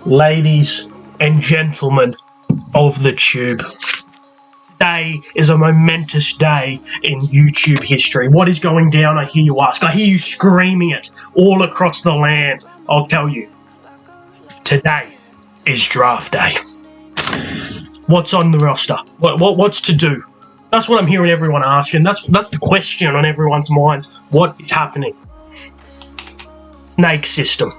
Ladies and gentlemen of the tube, today is a momentous day in YouTube history. What is going down, I hear you ask? I hear you screaming it all across the land. I'll tell you. Today is draft day. What's on the roster? What's to do? That's what I'm hearing everyone asking. That's the question on everyone's minds. What is happening? Snake system.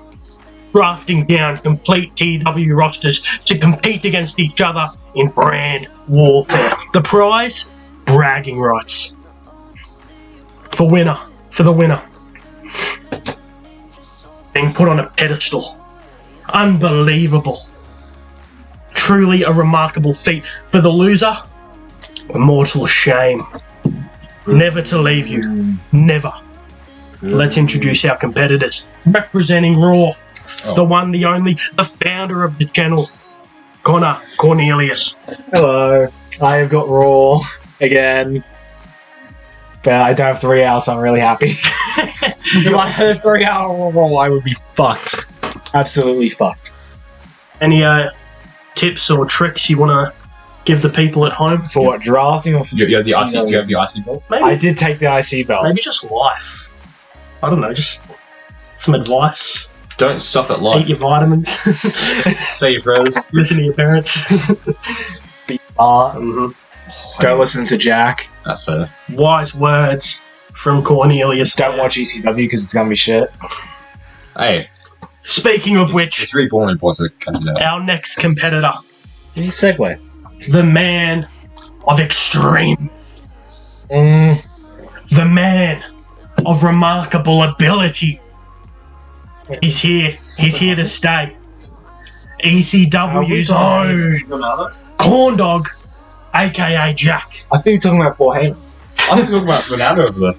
Drafting down complete TEW rosters to compete against each other in brand warfare. The prize? Bragging rights. For the winner. Being put on a pedestal. Unbelievable. Truly a remarkable feat. For the loser, a mortal shame. Never to leave you. Never. Let's introduce our competitors. Representing Raw. The one, the only, the founder of the channel, Connor Cornelius. Hello, I have got Raw again, but I don't have 3 hours, so I'm really happy. If I had a 3 hour Raw, I would be fucked. Absolutely fucked. Any tips or tricks you want to give the people at home? For what, drafting or for... You have the IC, do you have the IC belt? Maybe, I did take the IC belt. maybe just life. I don't know, just some advice. Don't suck at life. Eat your vitamins. Say your prayers. Listen to your parents. Be smart. Don't listen to Jack. That's fair. Wise words from Cornelius. Don't watch ECW because it's gonna be shit. Hey. Speaking of which, It's really boring once it comes out. our next competitor, Segue. the man of extreme, Mm. the man of remarkable ability. He's here. He's here to stay. ECW's own Corn Dog, aka Jack. I think you're talking about Paul Heyman. I'm talking about Fernando over there.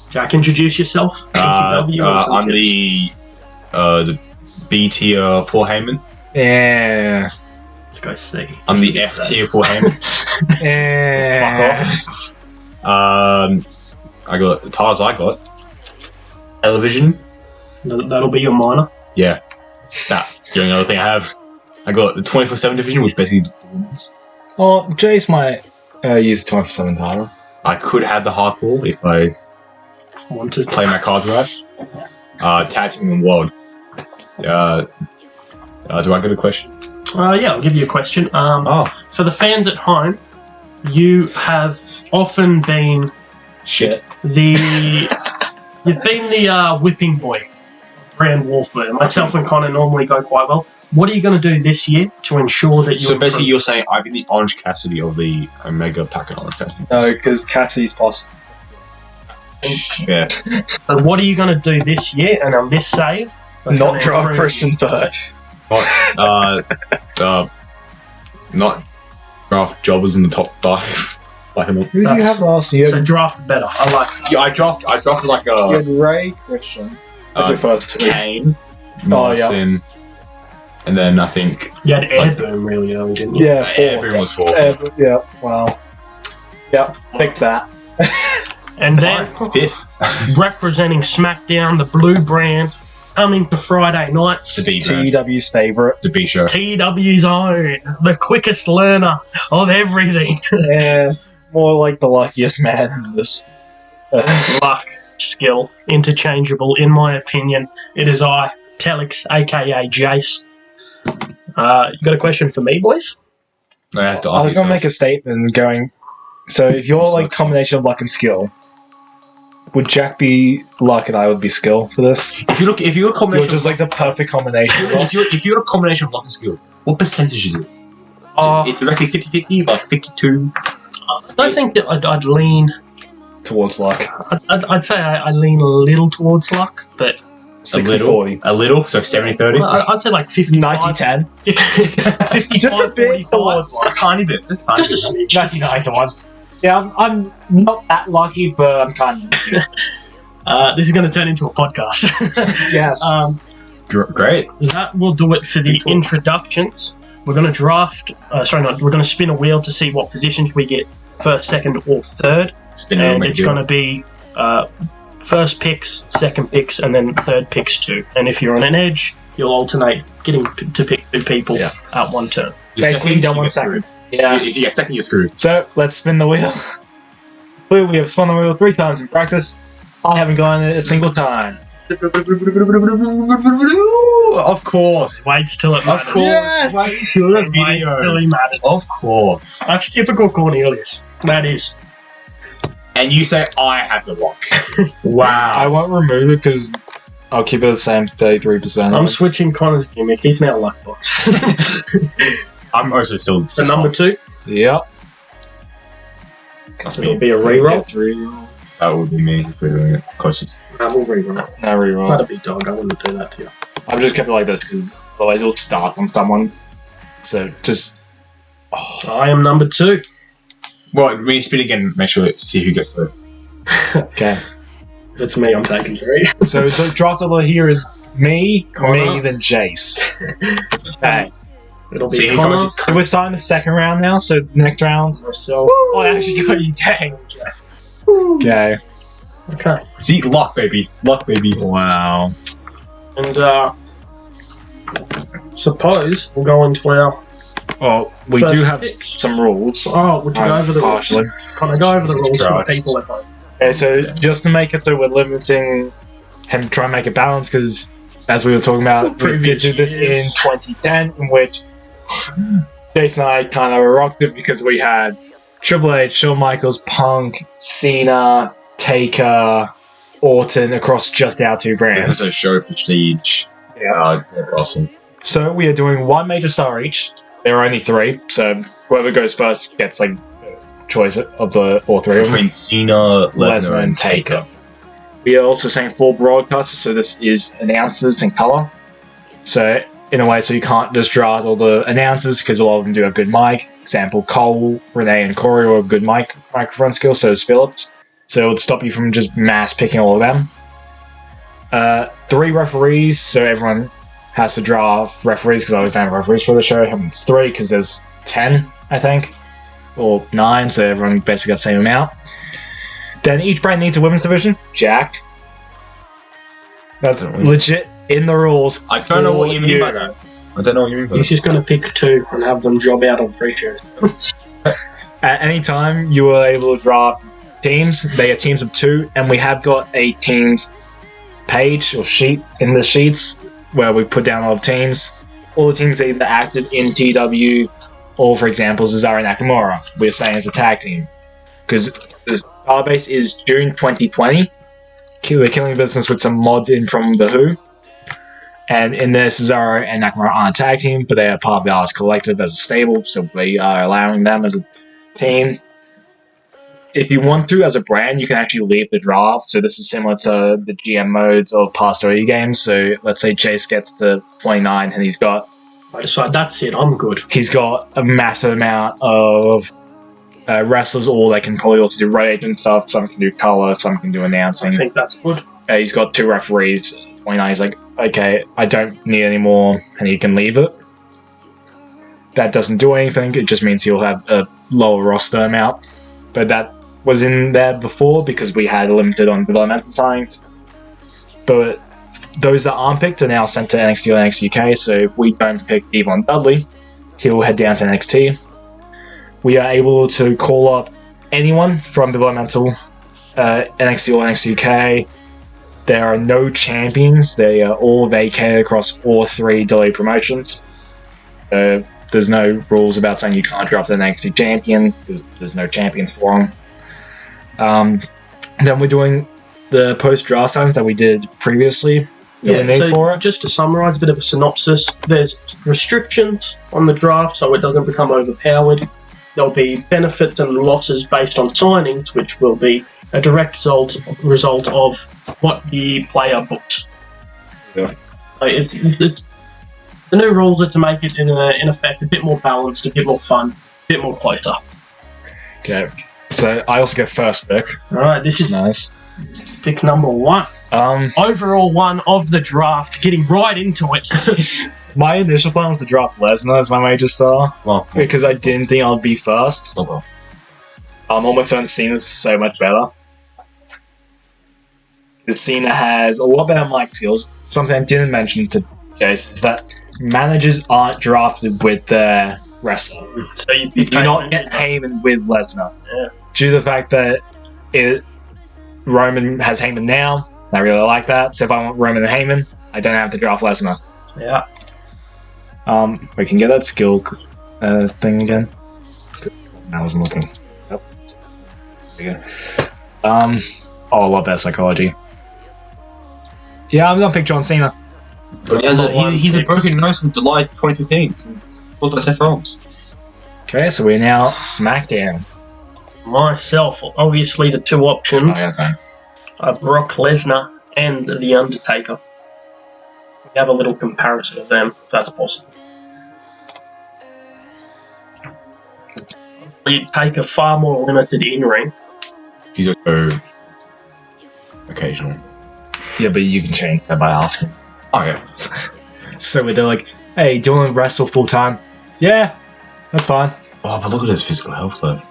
Jack, introduce yourself. ECW. or some I'm tips? the B tier Paul Heyman. Yeah. Let's go see. I'm the F tier Paul Heyman. Yeah. Fuck off. I got the titles I got. Television. That'll be your minor. Yeah. That's the only other thing I have. I got the 24/7 division, which basically is the women's. Oh, Jace might use 24/7 title. I could have the hardball if I Wanted. play my cards right. Tag team and world. Do I get a question? Yeah, I'll give you a question. For the fans at home, you have often been Shit. You've been the whipping boy of brand warfare. Myself and Connor normally go quite well. What are you going to do this year to ensure that you're... So basically you're saying I've been the Orange Cassidy of the Omega Pack and Orange Cassidy. No, because Cassie's possible. Yeah. So what are you going to do this year and on this save? that's Not gonna draft improve Christian third. Not draft jobbers in the top 5. Like Who do you have last you? year? So draft better. I like it. yeah, I drafted like You had Ray, Christian. That's the first two. Kane, Morrison, and then I think You had Airboom really early, didn't you? Yeah, 4. everyone was 4. Yeah, wow. Yeah, fix that. And then, 5th. representing SmackDown, the blue brand, coming to Friday nights. The B brand. TEW's favourite. The B show. TEW's own, the quickest learner of everything. Yeah, more like the luckiest man in this. Luck, skill, interchangeable, in my opinion. It is I, Tellix, aka Jace. You got a question for me, boys? I have to I ask was going to make a statement going, so if you're like combination of luck and skill, would Jack be luck and I would be skill for this? If you're a You're combination, just like the perfect combination. if you're a combination of luck and skill, what percentage is it? It's directly 50-50, like 52. I don't think that I'd lean... towards luck. I'd say I lean a little towards luck, but... 60-40. A little, so 70-30. I'd say like 55. 90-10. 55, Just a bit 45. towards Just a tiny bit. Just a smidge. 99-1. Yeah, I'm not that lucky, but I'm kind of... This is going to turn into a podcast. Yes. Great. That will do it for the introductions. We're going to draft... we're going to spin a wheel to see what positions we get first, second, or third. Spin And it's going to be first picks, second picks, and then third picks too. And if you're on an edge, you'll alternate getting to pick 2 people at one turn. Basically, you don't want seconds. Yeah. If you get second, you're screwed. So, let's spin the wheel. We have spun the wheel 3 times in practice. I haven't gone it a single time. Of course. Waits till it matters. Of course. Yes! Wait till the video. Waits till he matters. Of course. That's typical Cornelius. That is. And you say I have the lock. Wow. I won't remove it because I'll keep it the same 33%. I'm switching Connor's gimmick. He's now Luckbox. I'm also still. So number 2. Yep. That's going to be a reroll. That would be me if we're doing it closest. We'll reroll. No reroll. Not a big dog. I wouldn't do that to you. I've just kept it like this because otherwise it'll start on someone's. So just. I am number 2. Well, when you spin again, make sure to see who gets the. Okay. If it's me, I'm taking 3. So the draft order here is me, Connor. then Jace. Okay. It'll be See, he Connor, goes- We're starting the second round now, so next round. myself. Oh, I actually got you, dang. Okay. Okay. See, luck, baby. Luck, baby. Wow. And suppose we'll go into our. Well, we First do have picks. some rules. Oh, would you go over the rules? Partially. Can I go over the rules for the Right. people at home? Okay, so just to make it so we're limiting him, try and make it balanced, because as we were talking about, we did Previous do this years. in 2010, in which Jason and I kind of rocked it because we had Triple H, Shawn Michaels, Punk, Cena, Taker, Orton across just our 2 This brands. is a show prestige. Yeah. Awesome. So we are doing 1 major star each. There are only 3, so whoever goes first gets like choice of the all 3 of them. Between Cena, Lesnar, and Taker. We are also saying 4 broadcasters, so this is announcers in color. So in a way, so you can't just draft all the announcers because a lot of them do have good mic. Example: Cole, Renee, and Corey all have good microphone skills. So does Phillips. So it would stop you from just mass picking all of them. 3 referees, so everyone has to draft referees because I always don't have referees for the show. It's 3 because there's 10, I think, or 9, so everyone basically got the same amount. Then each brand needs a women's division. Jack. That's legit in the rules. I don't know what you mean by that. I don't know what you mean by He's that. just going to pick 2 and have them job out on pre-shows. At any time, you are able to draft teams. They are teams of 2, and we have got a teams page or sheet in the sheets where we put down all the teams. All the teams are either active in TEW or, for example, Cesaro and Nakamura. We're saying as a tag team. Because the Starbase is June 2020. They're killing business with some mods in from The Who. And in there, Cesaro and Nakamura aren't a tag team, but they are part of the Artist Collective as a stable, so we are allowing them as a team. If you want to, as a brand, you can actually leave the draft. So this is similar to the GM modes of past OE games. So let's say Chase gets to 29 and he's got I decide that's it, I'm good. a massive amount of wrestlers, or they can probably also do road agent stuff. Some can do color, some can do announcing. I think that's good. He's got 2 referees. 29, he's like, okay, I don't need any more, and he can leave it. That doesn't do anything. It just means he'll have a lower roster amount. But that was in there before because we had limited on developmental signings. But those that aren't picked are now sent to NXT or NXT UK. So if we don't pick Devon Dudley, he'll head down to NXT. We are able to call up anyone from developmental NXT or NXT UK. There are no champions. They are all vacated across all 3 delayed promotions. There's no rules about saying you can't draft an NXT champion because there's no champions for them. Then we're doing the post-draft signs that we did previously. So just to summarise, a bit of a synopsis, there's restrictions on the draft so it doesn't become overpowered. There'll be benefits and losses based on signings, which will be a direct result of what the player books. Yeah. It's the new rules are to make it in effect a bit more balanced, a bit more fun, a bit more closer. Okay. So I also get first pick. Alright, this is Nice. pick number 1. Overall 1 of the draft, getting right into it. My initial plan was to draft Lesnar as my major star Well, because I didn't think I'd be first. well. On my own, Cena's so much better. because Cena has a lot better mic skills. Something I didn't mention to Jace is that managers aren't drafted with their wrestler. So You do not get Heyman with Lesnar. Yeah. Due to the fact that Roman has Heyman now, and I really like that. So if I want Roman and Heyman, I don't have to draft Lesnar. Yeah. We can get that skill thing again. I wasn't looking. Yep. There you go. I love that psychology. Yeah, I'm gonna pick John Cena. But he's a broken nose from July 2015. What did I say Rollins? Okay, so we're now SmackDown. Myself, obviously the two options thanks. are Brock Lesnar and The Undertaker. We have a little comparison of them, if that's possible. The Taker far more limited in-ring. He's also occasional. Yeah, but you can change that by asking. Oh yeah. So they're like, hey, do you want to wrestle full time? Yeah, that's fine. Oh, but look at his physical health though.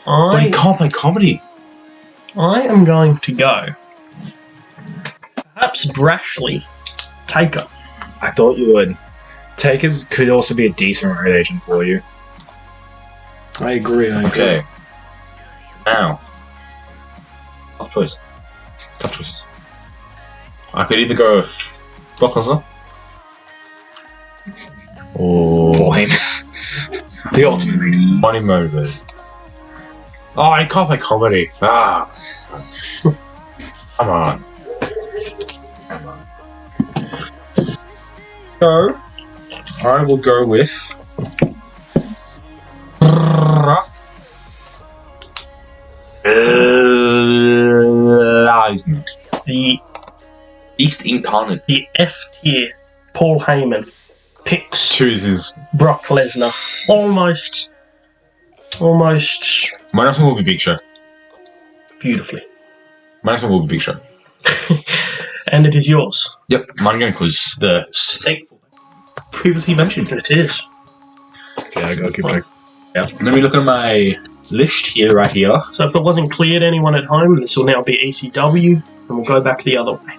But he I can't play comedy. am going to go. Perhaps brashly, Taker. I thought you would. Takers could also be a decent rotation for you. I agree. Okay. Now. Tough choice. Tough choice. I could either go Brock Lesnar or him. The ultimate leader. Money motivated. Oh, he can't play comedy. Ah. Come on. Come on. So, I will go with Brock Lesnar. The Beast incarnate. F tier Paul Heyman picks Chooses. Brock Lesnar. Almost My next one will be Big Show. beautifully. My next one will be Big Show. And it is yours. Yep. Mine again was the staple previously mentioned. It is. Yeah, I gotta keep track. Yeah. Let me look at my list here, right here. So if it wasn't clear to anyone at home, this will now be ECW, and we'll go back the other way.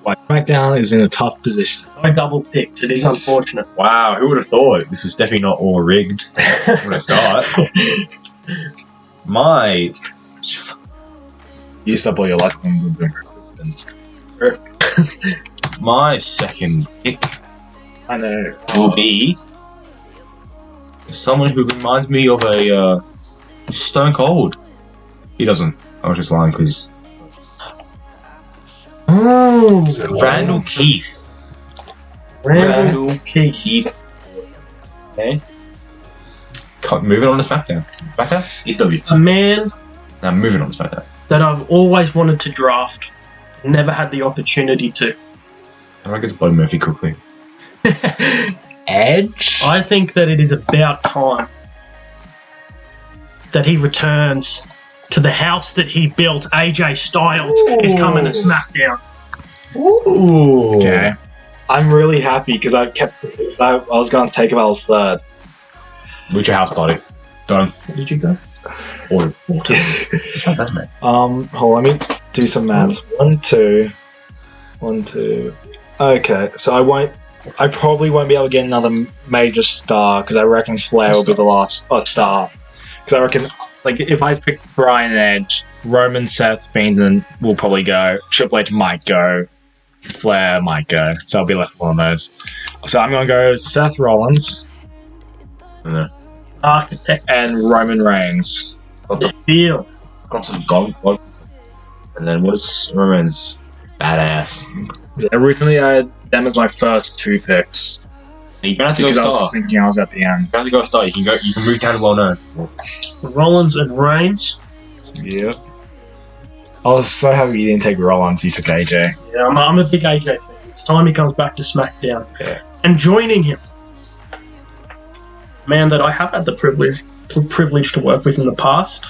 Why SmackDown is in a tough position. I double picked. It is unfortunate. Wow, who would have thought? This was definitely not all rigged when I start. My Used up all your luck when we were doing resistance. my second pick I know. will be someone who reminds me of a Stone Cold. He doesn't. I was just lying because Randall Keith. Randall Keith. Okay. Moving on to SmackDown. ECW. A man Now moving on to SmackDown. that I've always wanted to draft, never had the opportunity to. I'm gonna get to Buddy Murphy quickly. Edge? I think that it is about time that he returns to the house that he built. AJ Styles is coming to SmackDown. Ooh. Okay. I'm really happy because I was going to take him as third. Which your house party? Done. Where did you go? Water. It's not that, mate. Hold on, let me do some maths. 1, 2. 1, 2. Okay, so I probably won't be able to get another major star because I reckon Flair will be the last star. Because I reckon, like, if I pick Bryan and Edge, Roman, Seth, Fiend will probably go. Triple H might go. Flair might go. So I'll be left with one of those. So I'm going to go Seth Rollins Architect and Roman Reigns. Field. Got some gold. And then what's Roman's badass? Yeah, originally I had them as my first two picks. You don't have to go Because I was star. thinking I was at the end. You don't have to go star. You can go. You can move down to well known. Rollins and Reigns. Yep. I was so happy you didn't take Rollins, you took AJ. Yeah, I'm a big AJ fan. It's time he comes back to SmackDown. Yeah. And joining him, man that I have had the privilege to work with in the past,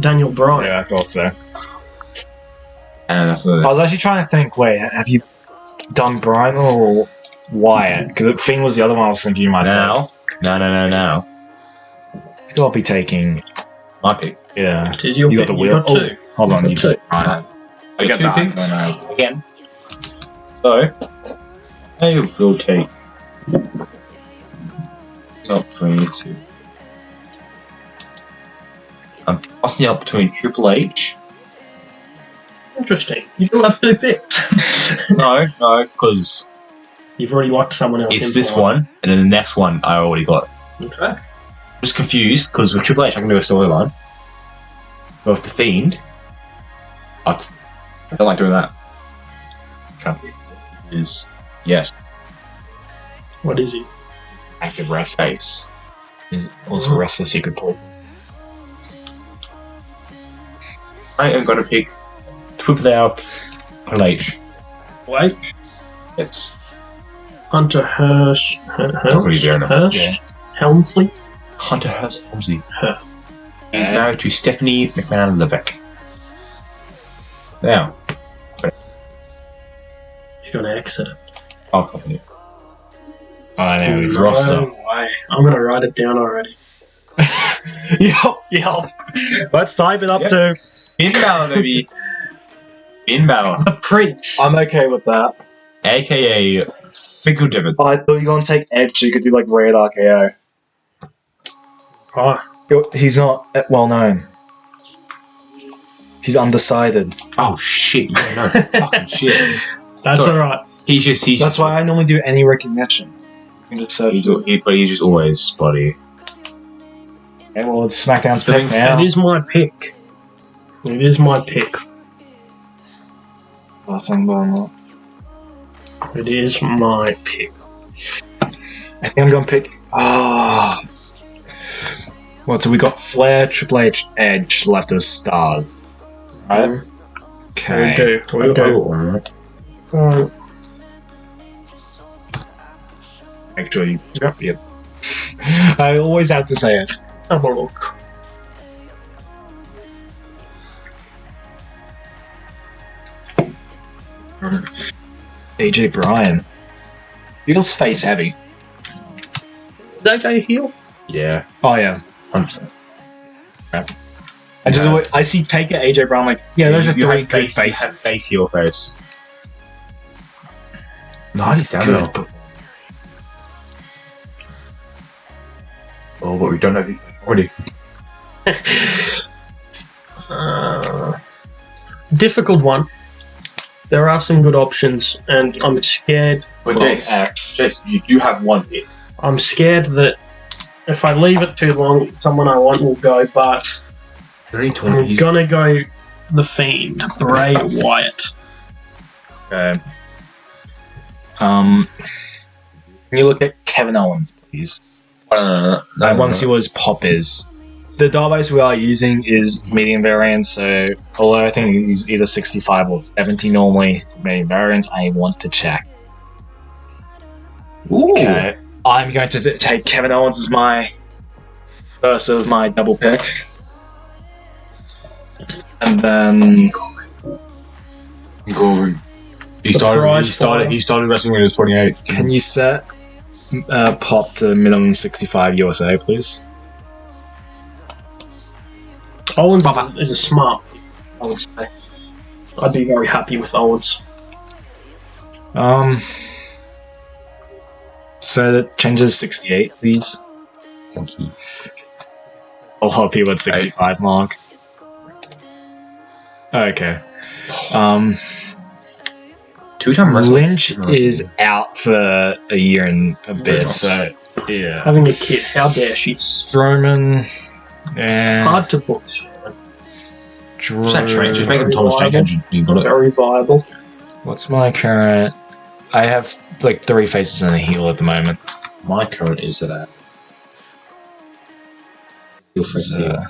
Daniel Bryan. Yeah, I thought so. And that's I was actually trying to think, wait, have you done Bryan or Wyatt? Because Finn was the other one I was thinking you might take. now. No. I think I'll be taking My pick. Yeah. It is your You got pick. the You wheel. got two. Hold on, You you got two. Right. I got got two that. picks. No, again. So, I will take up between you two. I'm tossing up between Triple H. Interesting. You still have two picks. No, because You've already locked someone else in. it's this one, and then the next one I already got. Okay. Just confused because with Triple H I can do a storyline, but with the Fiend, I don't like doing that. Is yes, What is he? Active wrestler. Jace. Is also wrestlers you could pull. I am gonna pick Triple Out Triple H. Wait. Yes, Hunter Hirsch. Probably there now. Hirsch? Yeah. Helmsley? Hunter Hearst Helmsley. Huh. He's married to Stephanie McMahon Levesque. Now, He's going to exit it. I'll continue. I know, his No roster. way. I'm going to write it down already. Yep. Let's type it up Yep. to. Finn Balor, baby. Finn Balor, The Prince. I'm okay with that. aka Fickle David. I thought you were going to take Edge so you could do like Red RKO. Oh, He's not well known. He's undecided. Oh shit! Yeah, no, fucking shit. that's Sorry. alright. He's just. That's why I normally do any recognition. You can just search. But he's just always spotty. Okay, well, it's SmackDown's pick now. It is my pick. It is my pick. Nothing but I'm not. It is my pick. I think I'm going to pick. What, so we got Flair, Triple H, Edge left as stars. Right? Okay. We do. We do. Alright. Actually, yep. I always have to say it. Have a look. AJ Bryan. Feels face heavy. Did AJ heal? Yeah, Oh, yeah. 100%. I just always, I see Taker, AJ Brown, like, yeah, those are three good faces. Face heel face. That's Nice, good. Oh, but we don't have it already. Difficult one. There are some good options, and I'm scared. But Well, Jace, you do have one hit. I'm scared that if I leave it too long, someone I want will go. But I'm gonna go the Fiend, Bray Wyatt. Okay. Can you look at Kevin Owens, please? I want to see what his pop is. The database we are using is medium variance, so although I think he's either 65 or 70 normally, medium variance, I want to check. Ooh. Okay. I'm going to take Kevin Owens as my first of my double pick. And then Goldberg. He prize started wrestling when he was 28. can you set pop to minimum 65 USA, please? Owens is a smart pick, I would say. I'd be very happy with Owens. So that changes 68, please. Thank you. A lot of people at 65 mark. Okay. Two-time wrestler. Lynch is out for a year and a bit, so yeah. Having a kid, how dare she? Strowman. Hard to book. What's that train? Just make him Thomas Tank Engine. You got it. Very viable. What's my current? I have like 3 faces and a heel at the moment. My current is that. Heel face. So,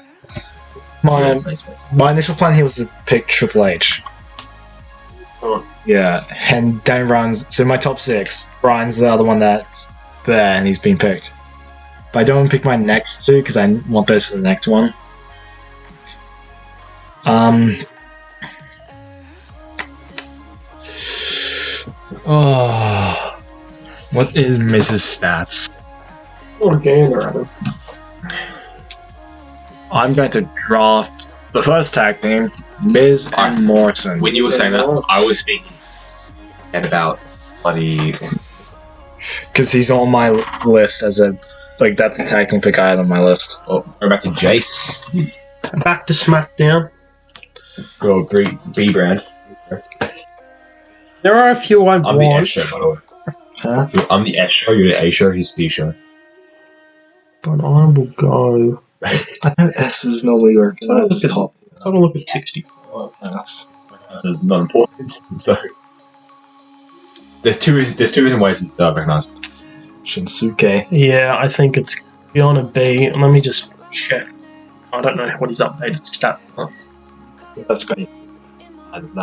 my initial plan here was to pick Triple H. Oh. Yeah, and Daniel Bryan's. So my top 6. Bryan's the other one that's there, and he's been picked. But I don't want to pick my next 2 because I want those for the next one. Oh, what is Mrs. Stats? What a gander at him. I'm going to draft the first tag team, Miz and Morrison. When you were saying that, I was thinking about bloody. Because he's on my list as a... Like, that's the tag team pick I had on my list. Oh, we're back to Jace. Back to SmackDown. Girl, B brand. There are a few I I'm the want. S show, by the way. Huh? I'm the S show, you're the A show, he's B show. But I will go. I know S's normally work. That's top. Have a look at 64. That's That's not important, so... There's two different ways it's recognized. Shinsuke. Yeah, I think it's gonna be. Let me just check. I don't know what his updated stats are. That's basic.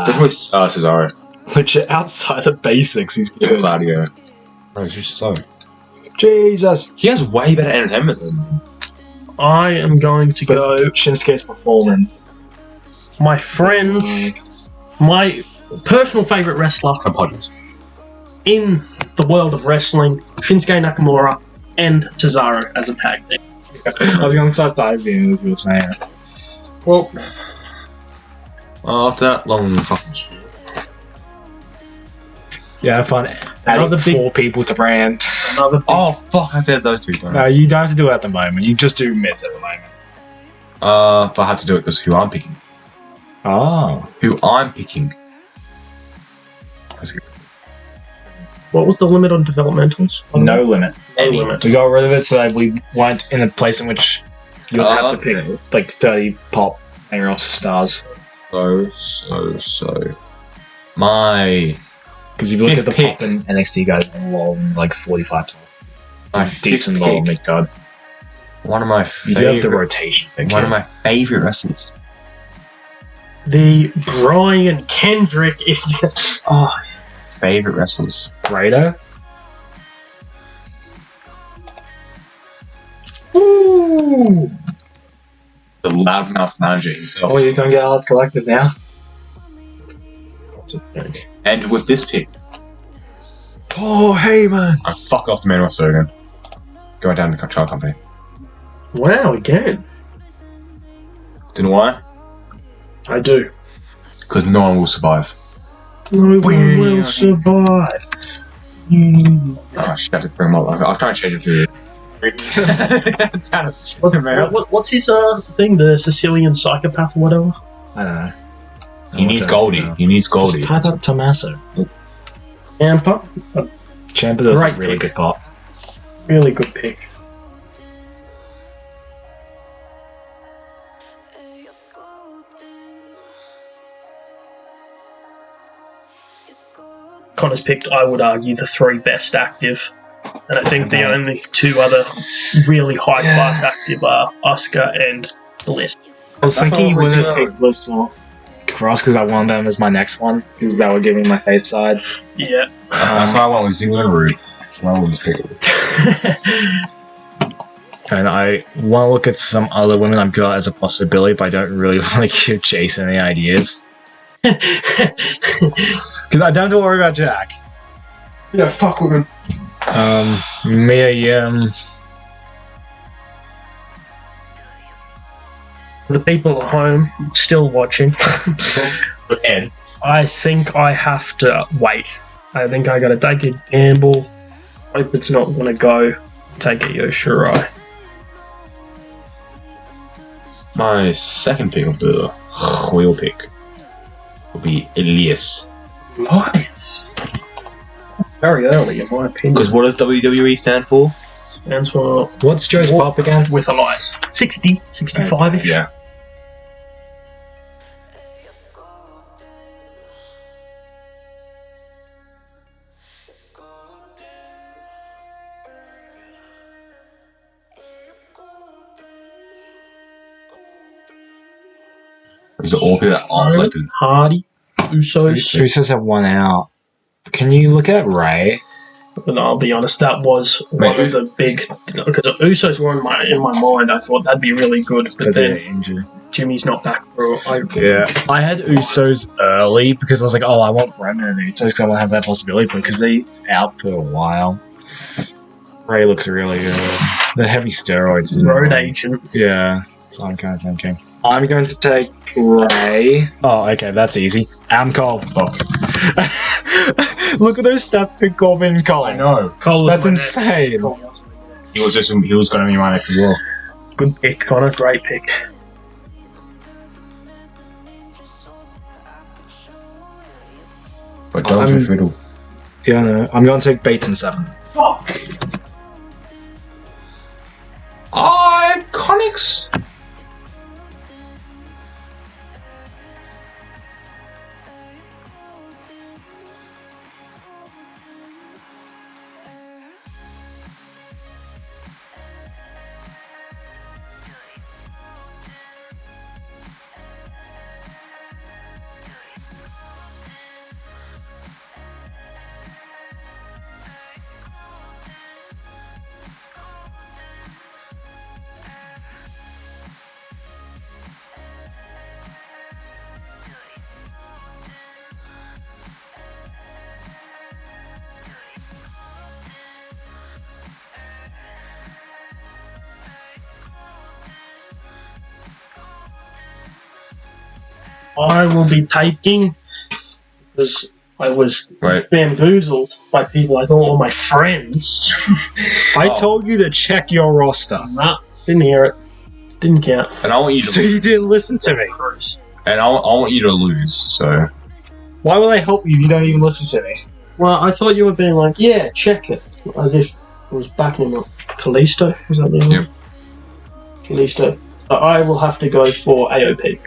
Just with Cesaro. Legit, outside the basics, he's good. Claudio. No, it's just so. Jesus. He has way better entertainment than... I am going to go. Shinsuke's performance. My friends, my personal favorite wrestler Apologies. in the world of wrestling, Shinsuke Nakamura and Cesaro as a tag team. I was going to start diving as you were saying. Well... after that long fucking shit. Yeah, fun. Another Adding big- 4 people to brand. Another big, Oh, fuck, I did those two, don't No, I? you don't have to do it at the moment. You just do Miz at the moment. But I have to do it because who I'm picking. Oh. Who I'm picking. That's good. what was the limit on developmentals? No limit. No limit. We got rid of it so that we weren't in a place in which you'll have to Okay. pick like 30 pop and roster stars. So. My Because if you look Fifth at the pick. pop in NXT guys, a lot of them, like 45 My decent fifth low pick. mid card. One of my You do have the favorite, rotation pick. one of my favorite wrestlers. The Brian Kendrick is. Oh, favorite wrestlers. Raider. Ooh! The loudmouth manager himself. Oh, you're going to get Alex Collective now? And with this pick, Oh, hey, man. I fuck off the main roster again. Going down to the child company. Wow, again. Do you know why? I do. Because no one will survive. No one will survive. Oh shit, I have to bring him up. I'll try and change it for you. What's his thing? The Sicilian psychopath or whatever? I don't know. He needs Goldie. He needs Goldie. Just type up Tommaso. Ampa. Ciampa does Great a really pick. good pop. Really good pick. Connor's picked, I would argue, the 3 best active. And I think the only 2 other really high class active are Asuka and Bliss. I was That's thinking you what wouldn't was pick Bliss or Cross because I wanted them as my next one because that would give me my fate side. Yeah. That's why I went with Ziggler and Rude. That's why I went with pick it. And I want to look at some other women I've got as a possibility, but I don't really want to give Jason any ideas. Because I don't have to worry about Jack. Yeah, fuck women. Mia Yim. The people at home still watching, Ed. I think I have to wait. I think I gotta take a gamble. Hope it's not gonna go. Take a Yoshirai. My second pick of the wheel pick will be Elias. Nice. Very early, in my opinion. Because what does WWE stand for? Stands for What's Joe's Walk pop again? with Elias. 60, 65-ish. Yeah. Is it all people that aren't selected? Hardy, Usos. Usos have one out. Can you look at Ray? And I'll be honest, that was one of the big, because Usos were in my mind. I thought that'd be really good, but they're then injured. Jimmy's not back, bro. I had Usos early because I was like, oh, I want Roman and Usos because I want to have that possibility, but because they're out for a while. Ray looks really good. The heavy steroids. isn't Road it? agent. Yeah. So I'm kind of thinking. I'm going to take Ray. Oh, okay, that's easy. Cole. Fuck. Look at those stats for Corbin and Cole. I know. Cole was That's my next. insane. Cole was my next. He was going to be my next as well. Good pick, Connor. Great pick. But don't I'm- be fiddle. Yeah, no, I'm going to take Bates and 7. Fuck. Iconics. I will be taking, because I was Right. bamboozled by people I thought were my friends. I told you to check your roster. Nah, didn't hear it. Didn't count. And I want you to So you didn't listen to me. Cruise. and I want you to lose. So Why will I help you if you don't even listen to me? Well, I thought you were being like, yeah, check it. As if it was backing him up. Callisto? Was that the name? Yep. Callisto. So I will have to go for AOP.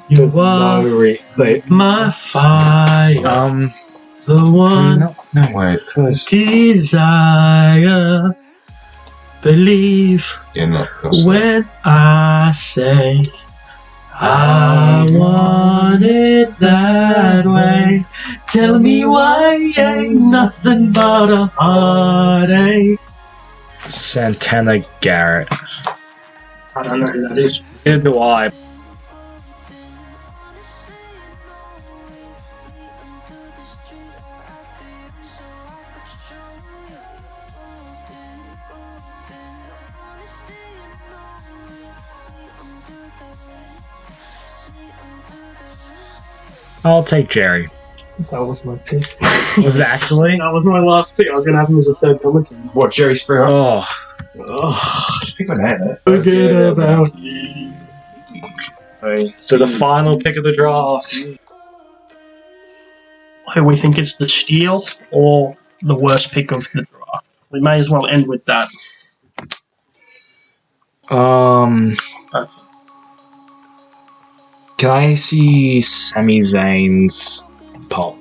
You are Wait. my fire, the one no way. Close. desire. Believe Yeah, no. That's when I say I want it that way. Tell me why ain't nothing but a heartache. Santana Garrett. I don't know who that is. Neither do I. I'll take Jerry. That was my pick. Was it actually? That was my last pick. I was going to have him as a third commentator. What, Jerry Springer? Oh, Just pick my name. Forget about you. so the final pick of the draft. Who we think is the steal or the worst pick of the draft? We may as well end with that. Can I see Sami Zayn's pop?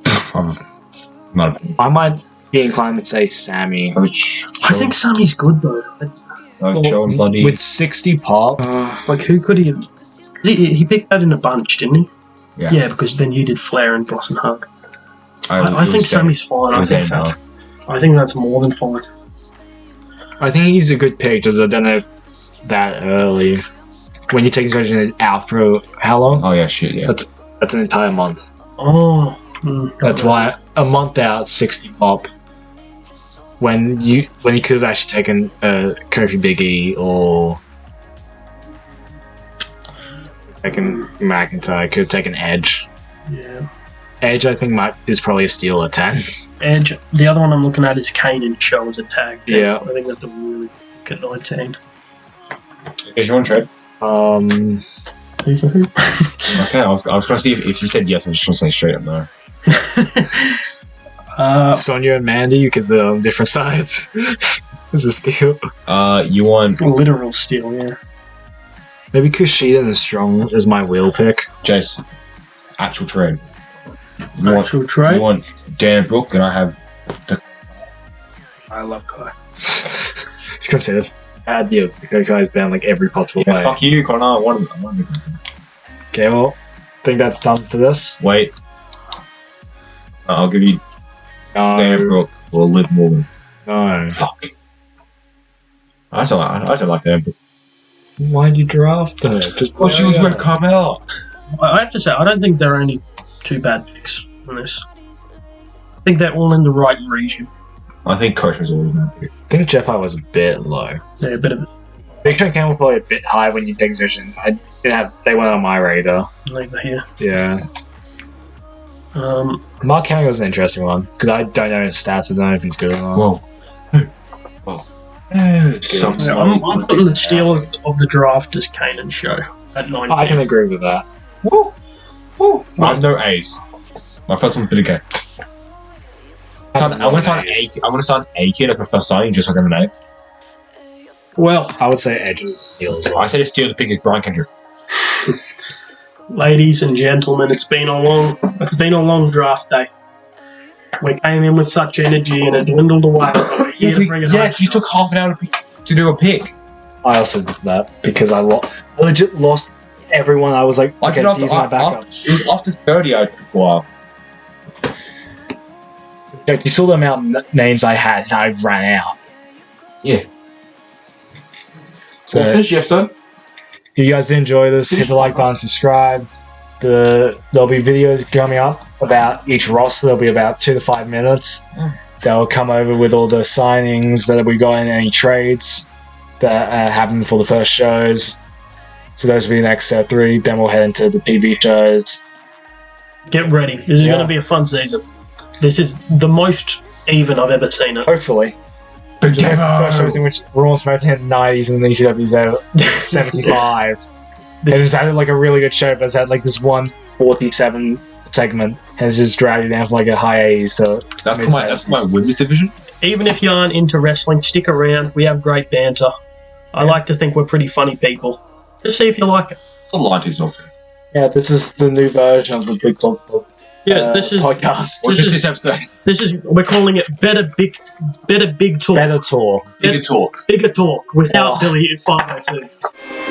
Not I might be inclined to say Sammy. I think Sammy's good though. showing bloody. With 60 pop? Like, who could he have? He picked that in a bunch, didn't he? Yeah. Yeah, because then you did Flair and Boss and Hug. I it think was Sammy's fine. It was I think that's more than fine. I think he's a good pick, just I don't know if that early. When you take his version out for how long? Oh yeah, shit, yeah. That's an entire month. Oh. That's why a month out, 60 pop. When you could have actually taken Kofi Big E or taken McIntyre, could have taken Edge. Yeah. Edge, I think, is probably a steal at 10. Edge. The other one I'm looking at is Kane and Show as a tag. Yeah. I think that's a really good 19. Is you want to trade? Who for who? Okay, I was going to see if you said yes, I was just going to say straight up no. Sonya and Mandy, because they're on different sides. It's a steal. You want A literal steal, yeah. Maybe Kushida is strong as my wheel pick. Jace, actual trade. Actual trade? You want Dan Brooke, and I have the. I love Kai. It's considered bad deal because guy's been like every possible way. Fuck you, Connor. I want to. Okay, well, I think that's done for this. Wait. I'll give you No, Dan Brooke or Liv Morgan. no. Fuck. I don't like Dan Brooke. Why'd you draft her? Just Well, she was with Carmel. I have to say, I don't think there are any two bad picks on this. I think they're all in the right region. I think Coach was always bad pick. I think Jeff was a bit low. Yeah, a bit of Big Train Cam was probably a bit high when you take position. I didn't have. They weren't on my radar. over here. Yeah. Um, Mark Henry was an interesting one because I don't know his stats. I don't know if he's good or not. Whoa. Whoa. I'm putting the steal of the draft as Kanan show at 19. I can agree with that. Woo. Woo. I have no A's. My first one's been okay. I'm going to sign A-Kid as my first signing just so I can have an A. Well, I would say Edge is steal as well. I said to steal the pick is Brian Kendrick. ladies and gentlemen, it's been a long draft day. We came in with such energy and it dwindled away. We're here to bring it home. You took half an hour to do a pick. I also did that because I legit lost everyone. I was like, okay, these are my backups. It was after 30 I took a while. You saw the amount of names I had and I ran out. Yeah. So, Well, finish the episode. if you guys did enjoy this, hit the like button, subscribe. There'll be videos coming up about each roster. There'll be about 2 to 5 minutes. They'll come over with all the signings that we got in any trades that happened for the first shows. So those will be the next 3. Then we'll head into the TV shows. Get ready. This is going to be a fun season. This is the most even I've ever seen it. Hopefully. Big The first shows in which Raw was promoted in the 90s and then ECW's there 75. And it's had like a really good show, but it's had like this 147 segment and it's just dragged it down from like a high 80s to That's my women's division. Even if you aren't into wrestling, stick around. We have great banter. I like to think we're pretty funny people. Let's see if you like it. It's a line to yourself. Yeah, this is the new version of the Big Talk Yeah, this is podcast. Or just this episode. we're calling it better big talk. Better talk. Bigger talk. Bigger talk without Billy at 502.